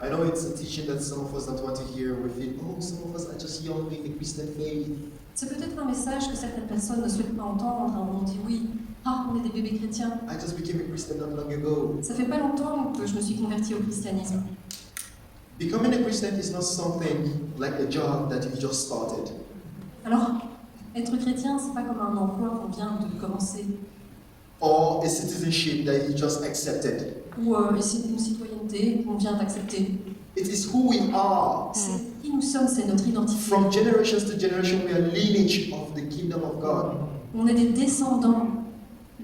I know it's a teaching that some of us don't want to hear. We feel, oh, some of us are just young in the Christian faith. C'est peut-être un message que certaines personnes ne souhaitent pas entendre. On dit oui, on est des bébés chrétiens. I just became a Christian not long ago. Ça fait pas longtemps que je me suis convertie au christianisme. Becoming a Christian is not something like a job that you just started. Alors, être chrétien, c'est pas comme un emploi qu'on vient de commencer, Or a citizenship that you just accepted. ou une citoyenneté qu'on vient d'accepter. It is who we are. C'est qui nous sommes, c'est notre identité. From generations to generation, we are lineage of the kingdom of God. On est des descendants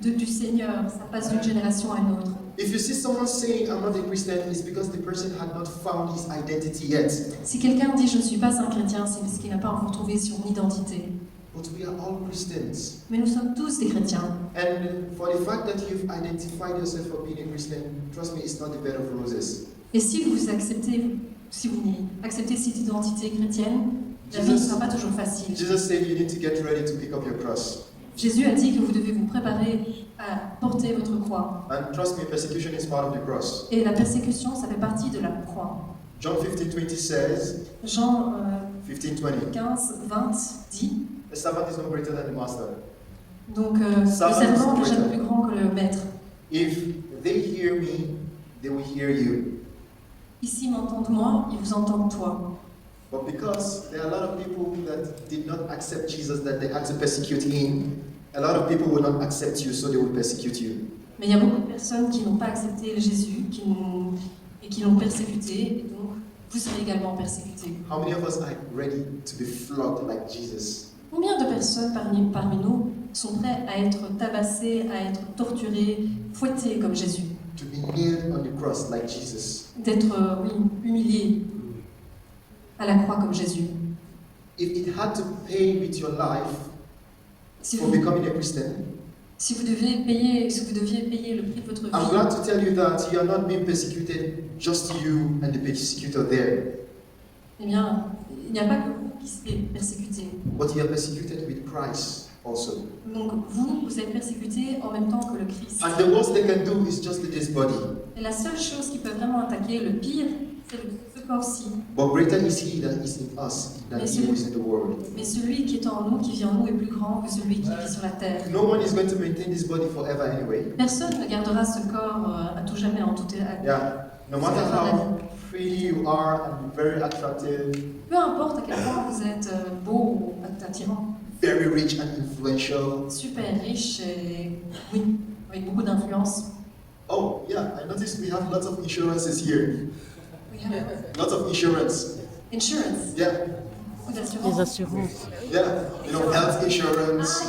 du Seigneur, ça passe d'une génération à une autre. If you see someone saying, I'm not a Christian, it's because the person had not found his identity yet. Si quelqu'un dit je ne suis pas un chrétien, c'est parce qu'il n'a pas encore trouvé son identité. But we are all Christians. Mais nous sommes tous des chrétiens. And for the fact that you've identified yourself for being a Christian, trust me, it's not the bed of roses. Et si vous acceptez cette identité chrétienne, la vie ne sera pas toujours facile. Jesus said you need to get ready to pick up your cross. Jésus a dit que vous devez vous préparer à porter votre croix. And trust me, persecution is part of the cross. Et la persécution, ça fait partie de la croix. John 15:20 says, Jean 15:20, 15, 20 dit, a servant is no greater than the master. donc le servant est jamais plus grand que le maître. If they hear me, they will hear you. Ici, m'entendent moi, ils vous entendent toi. But because there are a lot of people that did not accept Jesus, that they had to persecute him, a lot of people will not accept you, so they will persecute you. Mais il y a beaucoup de personnes qui n'ont pas accepté Jésus et qui l'ont persécuté, et donc vous serez également persécutés. How many of us are ready to be flogged like Jesus? Combien de personnes parmi nous sont prêts à être tabassées, à être torturées, fouettées comme Jésus? To be nailed on the cross like Jesus? D'être, humiliées à la croix comme Jésus. If it had to pay with your life Si for vous, becoming a Christian, si vous deviez payer le prix de votre I'm vie, glad to tell you that you are not being persecuted, just you and the persecutor there, eh bien, il n'y a pas que vous qui serez persécutés. but you are persecuted with Christ also. Donc vous êtes persécutés en même temps que le Christ. And the worst they can do is just this body. Et la seule chose qui peut vraiment attaquer, le pire, c'est ce corps-ci. But greater is he that is in us than he who is in the world. Mais celui qui est en nous, qui vit en nous, est plus grand que celui qui vit sur la terre. No one is going to maintain this body forever anyway. Personne ne gardera ce corps à tout jamais, en tout état. Yeah. No matter how pretty you are and very attractive, Peu importe à quel point vous êtes beau ou attirant, very rich and influential. super riche et oui, avec beaucoup d'influence. Oh, yeah, I noticed we have lots of insurances here. We have Lots of insurance. insurance, Yeah, beaucoup Les d'assurance. assurances. yeah. You know, health insurance,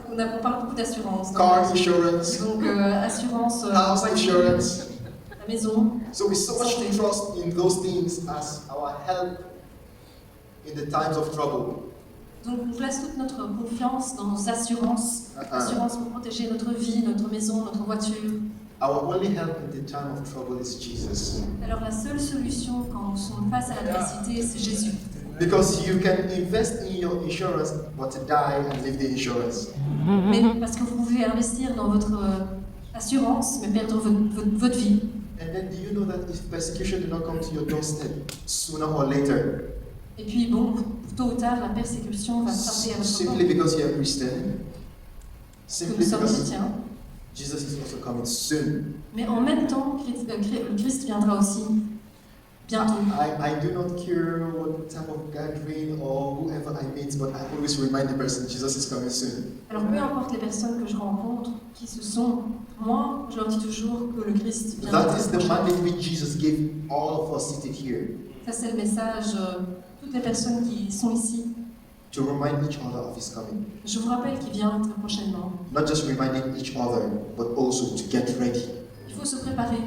On parle beaucoup d'assurance. car insurance, Donc assurance, house insurance. la maison. So we so much trust in those things as our help in the times of trouble. Donc on place toute notre confiance dans nos assurances. Assurances pour protéger notre vie, notre maison, notre voiture. Our only help in the time of trouble is Jesus. Alors la seule solution quand nous sommes face à l'adversité, c'est Jésus. Because you can invest in your insurance, but to die and leave the insurance. Mais parce que vous pouvez investir dans votre assurance, mais perdre votre vie. And then do you know that if persecution did not come to your doorstep sooner or later, Et puis bon, tôt ou tard, la persécution va frapper à votre simply porte. because you're a Christian, Que simply nous sommes because chrétiens. Jesus is also coming soon. Mais en même temps, le Christ viendra aussi. Bientôt. I do not care what type of gathering or whoever I meet, but I always remind the person Jesus is coming soon. Alors peu importe les personnes que je rencontre, qui ce sont, moi, je leur dis toujours que le Christ viendra. That is the mandate which Jesus gave all of us seated here, Ça c'est le message, toutes les personnes qui sont ici. to remind each other of his coming. Je vous rappelle qu'il vient très prochainement. Not just reminding each other, but also to get ready. Il faut se préparer.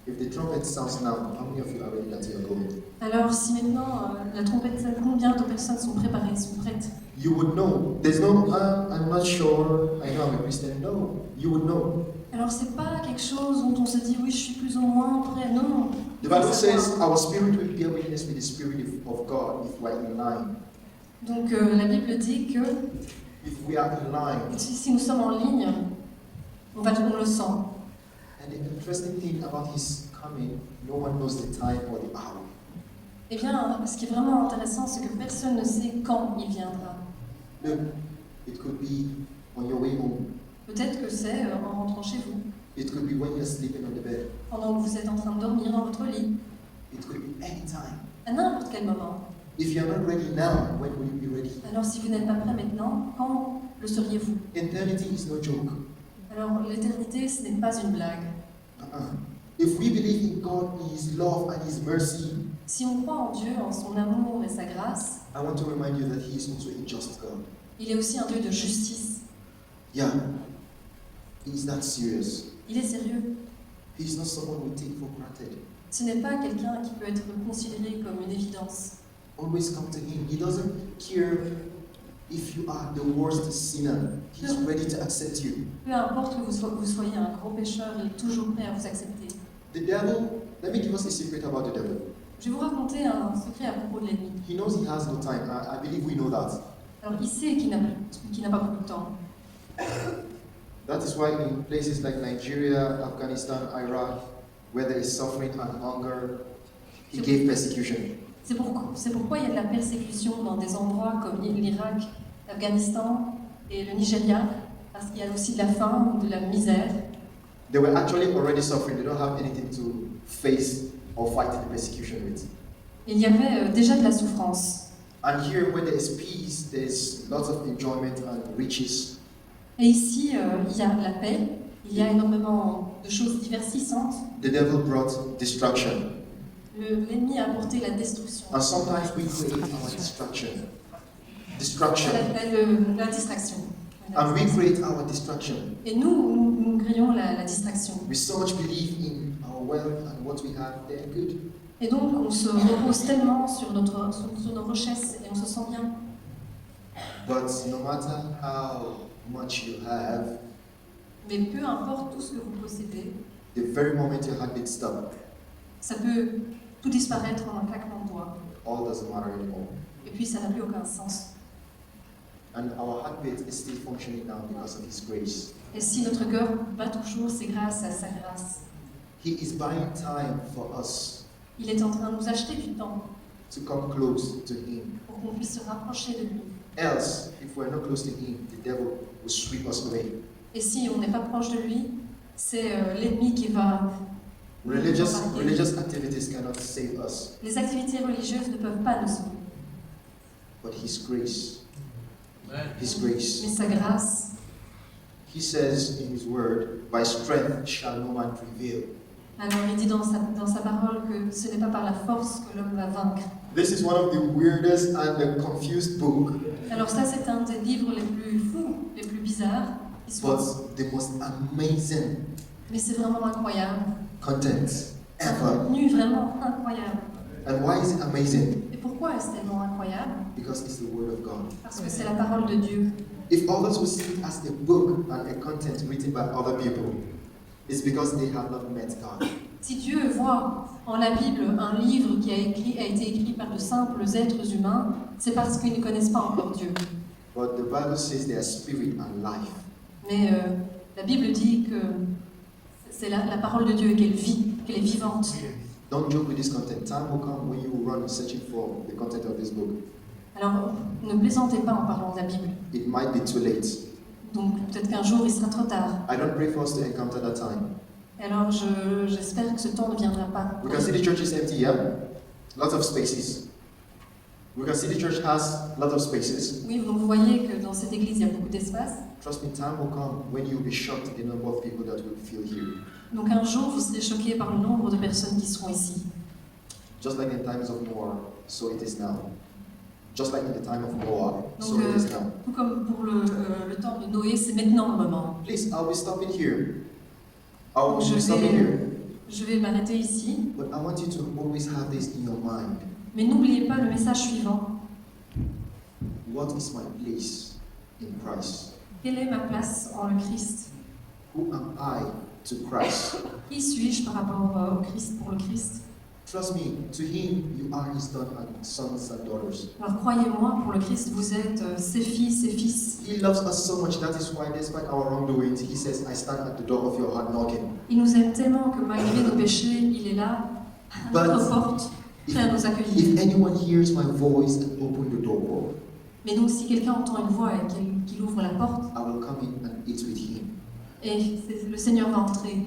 If the trumpet sounds now, how many of you are ready that you are going? Alors si maintenant la trompette sonne, combien de personnes sont préparées, sont prêtes? You would know. There's no, I'm not sure, I know I'm a Christian. No, you would know. Alors c'est pas quelque chose dont on se dit oui je suis plus ou moins prêt, non. The Bible says our spirit will bear witness with the spirit of God if we are in line. Donc la Bible dit que If we are in line, si nous sommes en ligne, On le sent. And the interesting thing about his coming, no one knows the time or the hour. Eh bien, ce qui est vraiment intéressant, c'est que personne ne sait quand il viendra. Look, it could be on your way home. Peut-être que c'est en rentrant chez vous, It could be when you're sleeping on the bed. pendant que vous êtes en train de dormir dans votre lit, It could be any time. à n'importe quel moment. If you're not ready now, when will you be ready? Alors si vous n'êtes pas prêt maintenant, quand le seriez-vous? Eternity is no joke. Alors l'éternité, ce n'est pas une blague. If we believe in God, His love and His mercy, Si on croit en Dieu, en son amour et sa grâce, I want to remind you that He is also a just God. il est aussi un Dieu de justice. Yeah, He is that serious. Il est sérieux. He is not someone we take for granted. Ce n'est pas quelqu'un qui peut être considéré comme une évidence. Always come to Him. He doesn't care if you are the worst sinner. He's ready to accept you. Peu importe que vous soyez un gros pécheur, il est toujours prêt à vous accepter. The devil, let me give us a secret about the devil. Je vais vous raconter un secret à propos de l'ennemi. He knows he has no time. I believe we know that. Alors il sait qu'il n'a pas beaucoup de temps. That is why in places like Nigeria, Afghanistan, Iraq, where there is suffering and hunger, he gave persecution. C'est pourquoi il y a de la persécution dans des endroits comme l'Irak, l'Afghanistan et le Nigeria, parce qu'il y a aussi de la faim ou de la misère. They were actually already suffering. They don't have anything to face or fight the persecution with. Et il y avait déjà de la souffrance. And here, where there is peace, there is lots of enjoyment and riches. Et ici, il y a la paix, il y a énormément de choses divertissantes. The devil brought destruction. L'ennemi a apporté la destruction. And sometimes we create our destruction. Ça Destruction. s'appelle la distraction. And we create our destruction. Et nous créons la distraction. We so much believe in our wealth and what we have. They're good. Et donc, on se repose tellement sur nos richesses et on se sent bien. But no matter how much you have, Mais peu importe tout ce que vous possédez, the very moment your heartbeat stops, ça peut tout disparaître en un claquement de doigts. all doesn't matter anymore. Et puis, ça n'a plus aucun sens. And our heartbeat is still functioning now because of His grace. Et si notre cœur bat toujours, c'est grâce à sa grâce. He is buying time for us Il est en train de nous acheter du temps to come close to Him. pour qu'on puisse se rapprocher de lui. Else, if we're not close to Him, the devil will sweep us away. Et si on n'est pas proche de lui, c'est l'ennemi qui va... Religious activities cannot save us, Les activités religieuses ne peuvent pas nous sauver. but His grace. His Mais grace. sa grâce, He says in His word, by strength shall no man prevail. alors il dit dans sa parole que ce n'est pas par la force que l'homme va vaincre. This is one of the weirdest and the confused book, Alors ça, c'est un des livres les plus fous, les plus bizarres qui soient. but the most amazing Mais c'est vraiment incroyable. content Un ever. contenu vraiment incroyable. And why is it amazing? Et pourquoi est-ce tellement incroyable? Because it's the word of God. Parce que c'est la parole de Dieu. If others will see it as a book and a content written by other people, it's because they have not met God. Si Dieu voit en la Bible un livre qui a été écrit par de simples êtres humains, c'est parce qu'ils ne connaissent pas encore Dieu. But the Bible says they are spirit and life. Mais la Bible dit que c'est la parole de Dieu et qu'elle vit, qu'elle est vivante. Don't joke with this content. Time will come when you will run searching for the content of this book. Alors, ne plaisantez pas en parlant de la Bible. It might be too late. Donc, peut-être qu'un jour, il sera trop tard. I don't pray for us to encounter that time. Et alors, j'espère que ce temps ne viendra pas. We can see the church is empty, yeah? Lots of spaces. We can see the church has lots of spaces. Oui, donc vous voyez que dans cette église, il y a beaucoup d'espace. Trust me, time will come when you will be shocked at the number of people that will feel here. Donc un jour, vous serez choqués par le nombre de personnes qui seront ici. Just like in times of Noah, so it is now. Just like in the time of Noah, so Donc, it is now. tout comme pour le temps de Noé, c'est maintenant le moment. Please, I'll be stopping here. I'll Je be stopping here. Je vais m'arrêter ici, But I want you to always have this in your mind. mais n'oubliez pas le message suivant. What is my place in Christ? Quelle est ma place en le Christ? Who am I to Christ? Qui suis-je par rapport au Christ, pour le Christ? Trust me, to him, you are his sons and daughters. Alors croyez-moi, pour le Christ, vous êtes ses filles, ses fils. He loves us so much, that is why, despite our wrongdoings, he says, I stand at the door of your heart knocking. Il nous aime tellement que malgré nos péchés, il est là, à notre porte, prêt à nous accueillir. If anyone hears my voice and open the door, Mais donc si quelqu'un entend une voix et qu'il ouvre la porte, I will come in and eat with him. et le Seigneur va entrer.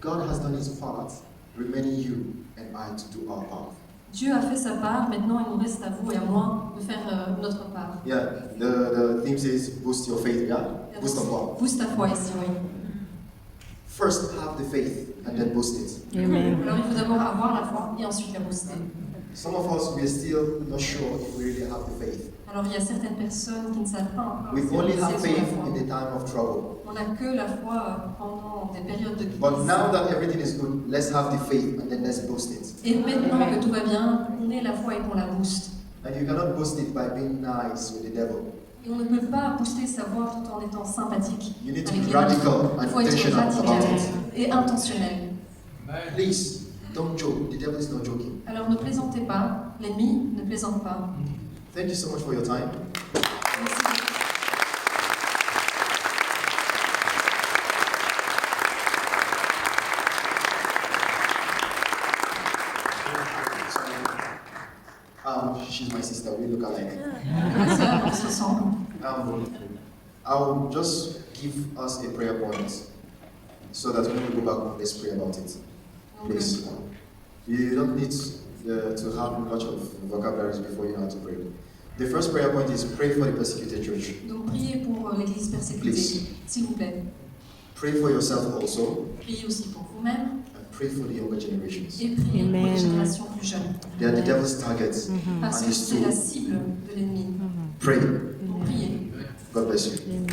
God has done his part, remaining you and I to do our part. Dieu a fait sa part, maintenant il nous reste à vous et à moi de faire notre part. Yeah, the theme says boost your faith, yeah? Boost ta foi. Booste ta foi ici, oui. First, have the faith and then boost it. Alors il faut d'abord avoir la foi et ensuite la booster. Some of us, we are still not sure if we really have the faith. Alors il y a certaines personnes qui ne savent pas encore We si only elles ont have la faith foi. in the time of trouble. On n'a que la foi pendant des périodes de But crise. now that everything is good, let's have the faith and then let's boost it. Et maintenant que tout va bien, on est la foi et qu'on la booste. And you cannot boost it by being nice with the devil. Et on ne peut pas booster sa voix tout en étant sympathique. You need to avec be les autres. radical Il and faut être intentional radical about it. et intentionnel. Please, don't joke. The devil is not joking. Alors ne plaisantez pas, l'ennemi ne plaisante pas. Thank you so much for your time. Merci beaucoup. She's my sister. We look alike. Ma sœur, on se ressemble. I'll just give us a prayer point so that when we go back, let's pray about it. Donc, Please. You don't need to have much of vocabularies before you know how to pray. The first prayer point is pray for the persecuted church. donc priez pour l'Église persécutée, Please. s'il vous plaît. Pray for yourself also, Priez aussi pour vous-même and pray for the younger generations. et priez pour les générations plus jeunes. They are the devil's targets, Parce and que it's c'est la true. cible de l'ennemi. Pray. Donc priez. God bless you. Amen.